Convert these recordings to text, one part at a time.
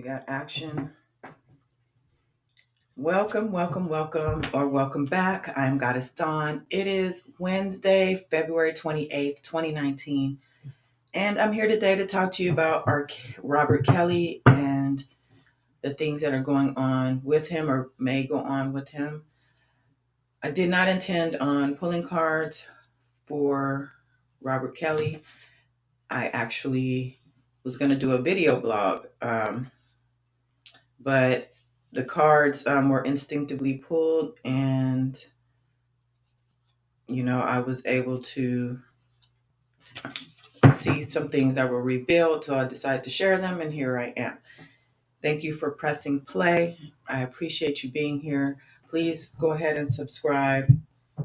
got action. Welcome, or welcome back. I'm Goddess Dawn. It is Wednesday, February 28th, 2019. And I'm here today to talk to you about our Robert Kelly and the things that are going on with him or may go on with him. I did not intend on pulling cards for Robert Kelly. I actually was going to do a video blog, but the cards were instinctively pulled, and I was able to see some things that were revealed, so I decided to share them, and here I am. Thank you for pressing play. I appreciate you being here. Please go ahead and subscribe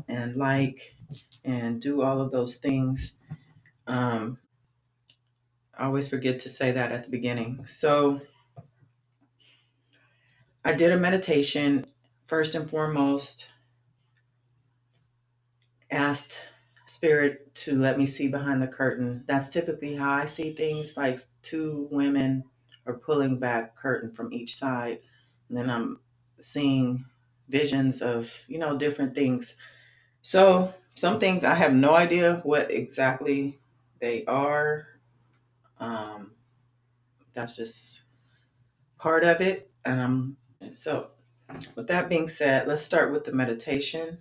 and like and do all of those things. I always forget to say that at the beginning. So I did a meditation. First and foremost, asked Spirit to let me see behind the curtain. That's typically how I see things, like two women are pulling back curtain from each side. And then I'm seeing visions of, different things. So some things I have no idea what exactly they are. That's just part of it. So with that being said, let's start with the meditation.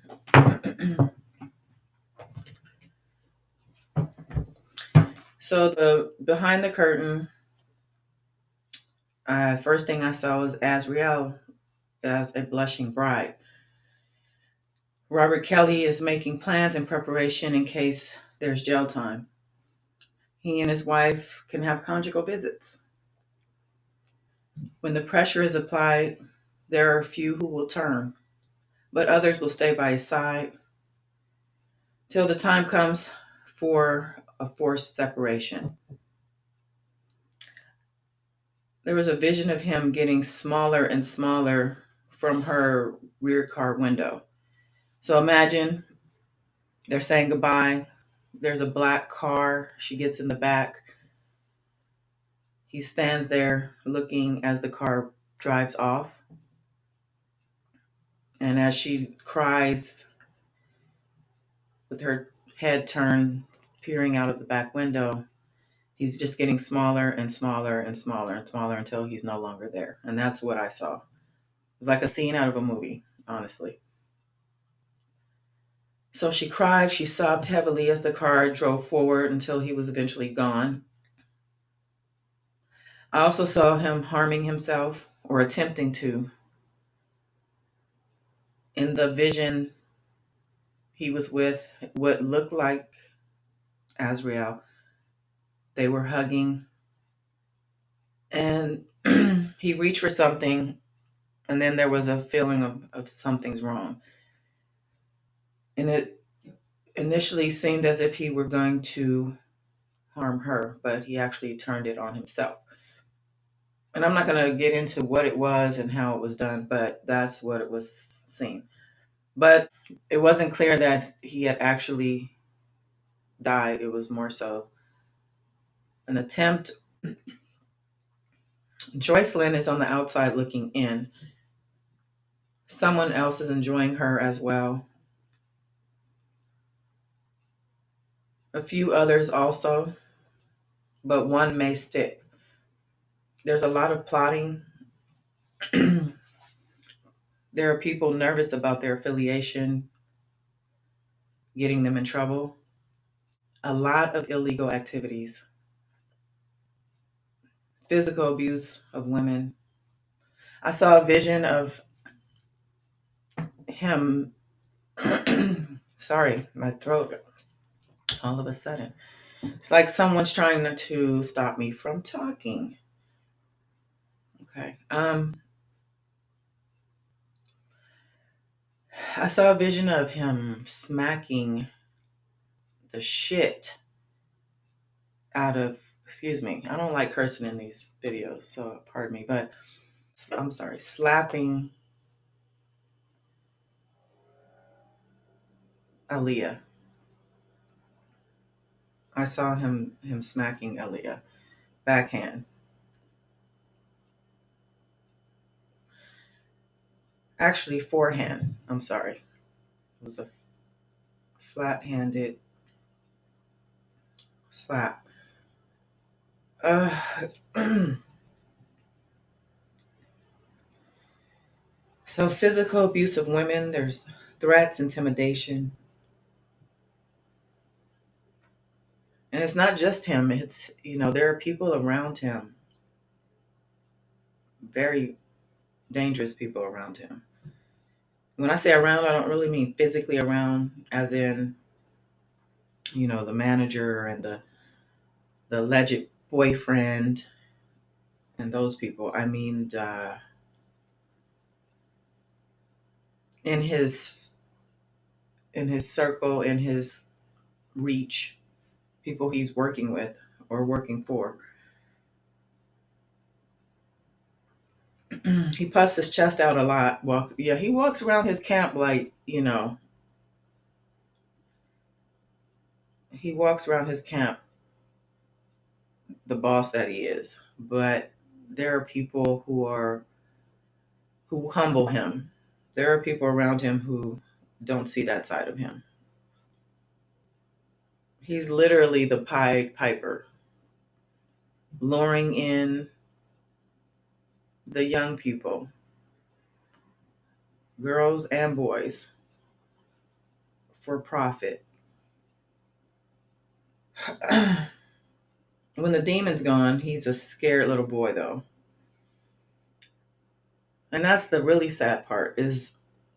So the behind the curtain, first thing I saw was Azriel as a blushing bride. Robert Kelly is making plans and preparation in case there's jail time. He and his wife can have conjugal visits. When the pressure is applied, there are a few who will turn, but others will stay by his side till the time comes for a forced separation. There was a vision of him getting smaller and smaller from her rear car window. So imagine they're saying goodbye. There's a black car. She gets in the back. He stands there looking as the car drives off. And as she cries with her head turned, peering out of the back window, he's just getting smaller and smaller and smaller and smaller until he's no longer there. And that's what I saw. It was like a scene out of a movie, honestly. So she cried, she sobbed heavily as the car drove forward until he was eventually gone. I also saw him harming himself or attempting to. In the vision, he was with what looked like Azriel. They were hugging, and he reached for something, and then there was a feeling of something's wrong. And it initially seemed as if he were going to harm her, but he actually turned it on himself. And I'm not going to get into what it was and how it was done, but that's what it was seen. But it wasn't clear that he had actually died. It was more so an attempt. Joycelyn is on the outside looking in. Someone else is enjoying her as well. A few others also, but one may stick. There's a lot of plotting. There are people nervous about their affiliation, getting them in trouble. A lot of illegal activities, physical abuse of women. I saw a vision of him. Sorry, my throat all of a sudden. It's like someone's trying to stop me from talking. Okay. I saw a vision of him smacking the shit out of, excuse me, I don't like cursing in these videos, so pardon me, but I'm sorry, slapping Aaliyah. I saw him smacking Aaliyah, backhand. Actually, forehand. I'm sorry. It was a flat-handed slap. Uh, so physical abuse of women, there's threats, intimidation. And it's not just him. It's, there are people around him, very dangerous people around him. When I say around, I don't really mean physically around, as in, the manager and the alleged boyfriend and those people. I mean, in his circle, in his reach, people he's working with or working for. He puffs his chest out a lot. Well, yeah, he walks around his camp like, he walks around his camp the boss that he is. But there are people who humble him. There are people around him who don't see that side of him. He's literally the Pied Piper, luring in the young people, girls and boys, for profit. When the demon's gone, he's a scared little boy, though. And that's the really sad part, is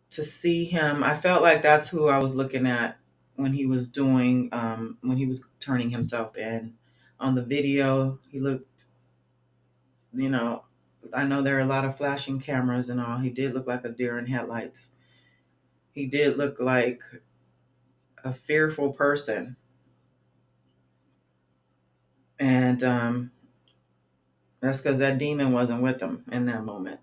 to see him. I felt like that's who I was looking at when he was when he was turning himself in. On the video, he looked, you know, I know there are a lot of flashing cameras and all. He did look like a deer in headlights. He did look like a fearful person. And that's because that demon wasn't with him in that moment.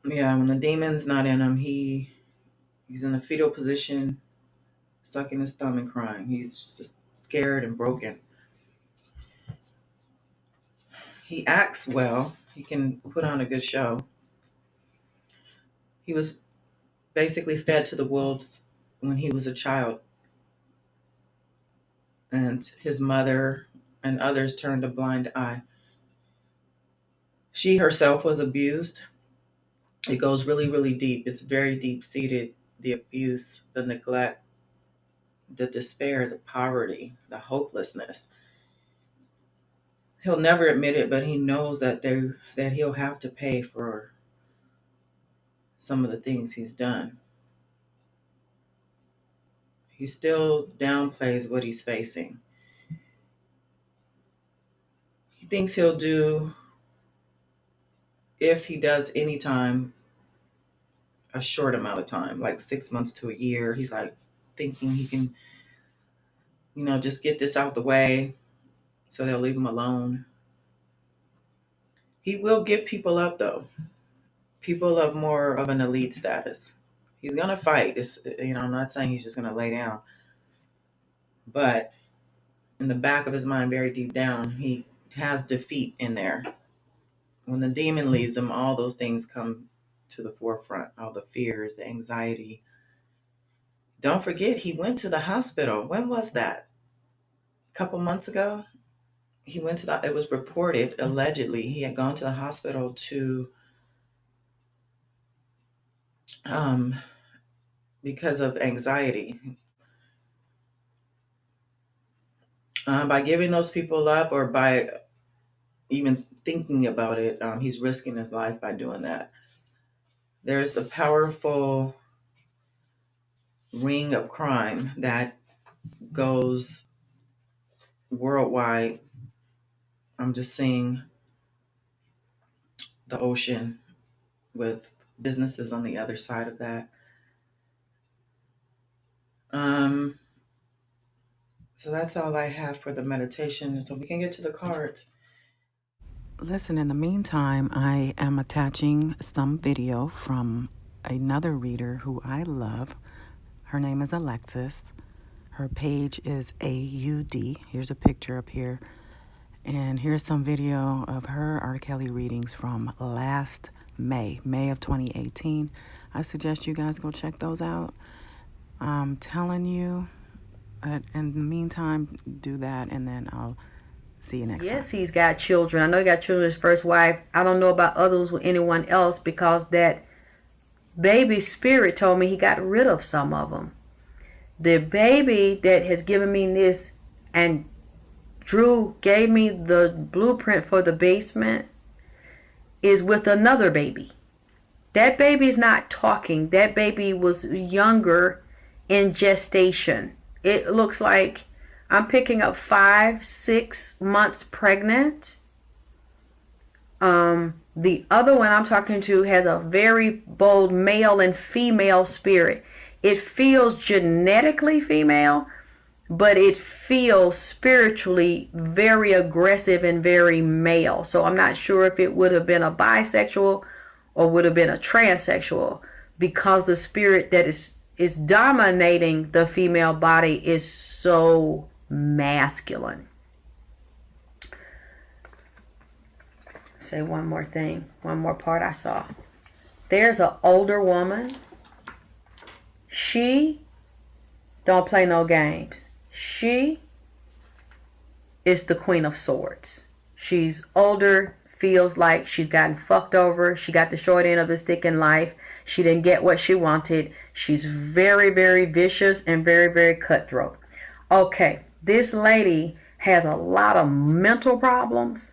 Yeah, when the demon's not in him, he's in a fetal position, sucking his thumb and crying. He's just scared and broken. He acts well. He can put on a good show. He was basically fed to the wolves when he was a child. And his mother and others turned a blind eye. She herself was abused. It goes really, really deep. It's very deep seated. The abuse, the neglect, the despair, the poverty, the hopelessness. He'll never admit it, but he knows that he'll have to pay for some of the things he's done. He still downplays what he's facing. He thinks he'll do, if he does any time, a short amount of time, like 6 months to a year. He's like thinking he can, just get this out the way so they'll leave him alone. He will give people up, though. People of more of an elite status. He's going to fight. I'm not saying he's just going to lay down. But in the back of his mind, very deep down, he has defeat in there. When the demon leaves him, all those things come to the forefront, all the fears, the anxiety. Don't forget, he went to the hospital. When was that? A couple months ago? He went to it was reported, allegedly, he had gone to the hospital to, because of anxiety. By giving those people up, or by even thinking about it, he's risking his life by doing that. There's a powerful ring of crime that goes worldwide. I'm just seeing the ocean with businesses on the other side of that. So that's all I have for the meditation. So we can get to the cards. Listen, in the meantime, I am attaching some video from another reader who I love. Her name is Alexis. Her page is AUD. Here's a picture up here. And here's some video of her R. Kelly readings from last May of 2018. I suggest you guys go check those out. I'm telling you, in the meantime, do that, and then I'll see you next time. Yes, he's got children. I know he got children with his first wife. I don't know about others with anyone else, because that baby spirit told me he got rid of some of them. The baby that has given me this, and Drew gave me the blueprint for the basement, is with another baby. That baby's not talking. That baby was younger in gestation. It looks like I'm picking up 5-6 months pregnant. The other one I'm talking to has a very bold male and female spirit. It feels genetically female, but it feels spiritually very aggressive and very male. So I'm not sure if it would have been a bisexual or would have been a transsexual, because the spirit that is dominating the female body is so masculine. Say one more thing, one more part I saw. There's an older woman. She don't play no games. She is the Queen of Swords. She's older, feels like she's gotten fucked over. She got the short end of the stick in life. She didn't get what she wanted. She's very, very vicious and very, very cutthroat. Okay, this lady has a lot of mental problems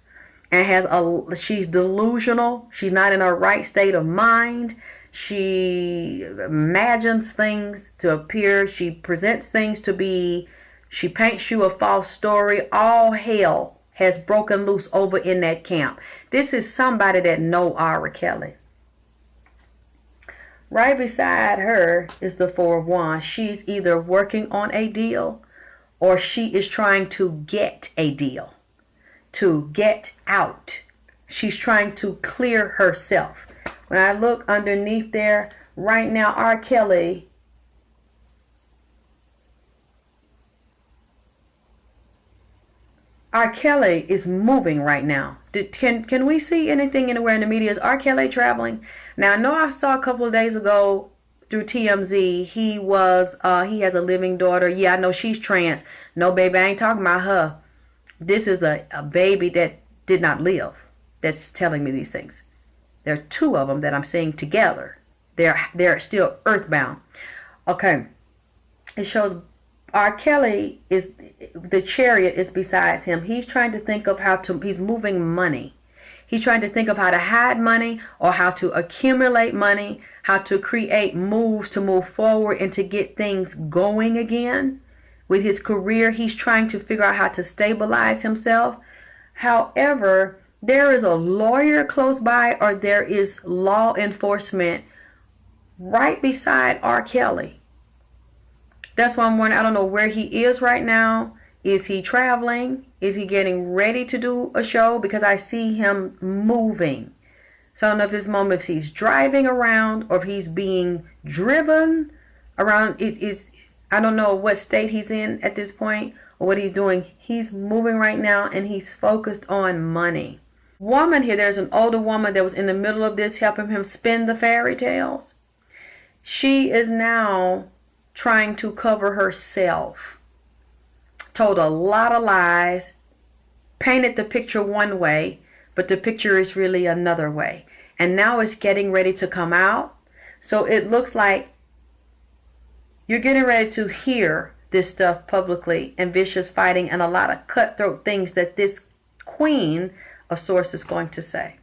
and she's delusional. She's not in her right state of mind. She imagines things to appear. She presents things to be. She paints you a false story. All hell has broken loose over in that camp. This is somebody that know R. Kelly. Right beside her is the Four of Wands. She's either working on a deal or she is trying to get a deal, to get out. She's trying to clear herself. When I look underneath there, right now, R. Kelly is moving right now. Can we see anything anywhere in the media? Is R. Kelly traveling? Now, I know I saw a couple of days ago through TMZ, he has a living daughter. Yeah, I know she's trans. No, baby, I ain't talking about her. This is a baby that did not live that's telling me these things. There are two of them that I'm seeing together. They're still earthbound. Okay. It shows R. Kelly is, the chariot is beside him. He's trying to think of he's moving money. He's trying to think of how to hide money or how to accumulate money, how to create moves to move forward and to get things going again. With his career, he's trying to figure out how to stabilize himself. However, there is a lawyer close by, or there is law enforcement right beside R. Kelly. That's why I'm wondering, I don't know where he is right now. Is he traveling? Is he getting ready to do a show? Because I see him moving. So I don't know if this moment, if he's driving around or if he's being driven around. I don't know what state he's in at this point or what he's doing. He's moving right now and he's focused on money. Woman here, there's an older woman that was in the middle of this helping him spin the fairy tales. She is now trying to cover herself. Told a lot of lies. Painted the picture one way, but the picture is really another way. And now it's getting ready to come out. So it looks like you're getting ready to hear this stuff publicly, and vicious fighting and a lot of cutthroat things that this Queen of Swords is going to say.